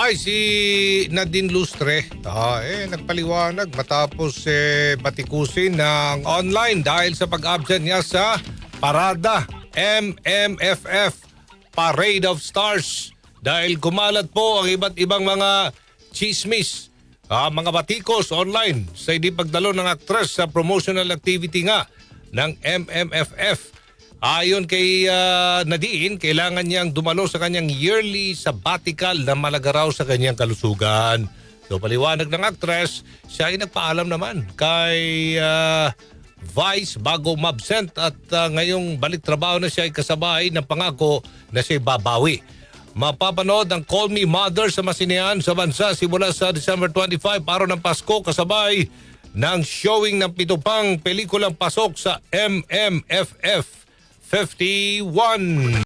Ay, si Nadine Lustre, nagpaliwanag matapos batikusin ng online dahil sa pag-absent niya sa parada MMFF Parade of Stars. Dahil kumalat po ang iba't ibang mga chismis, mga batikos online sa hindi pagdalo ng aktres sa promotional activity nga ng MMFF. Ayon kay Nadine, kailangan niyang dumalo sa kanyang yearly sabbatical na malaga raw sa kanyang kalusugan. So paliwanag ng actress, siya ay nagpaalam naman kay Vice bago mabsent at ngayong balik trabaho na siya ay kasabay ng pangako na siya babawi. Mapapanood ang Call Me Mother sa masinehan sa bansa simula sa December 25 araw ng Pasko kasabay ng showing ng 7 pang pelikulang pasok sa MMFF 51.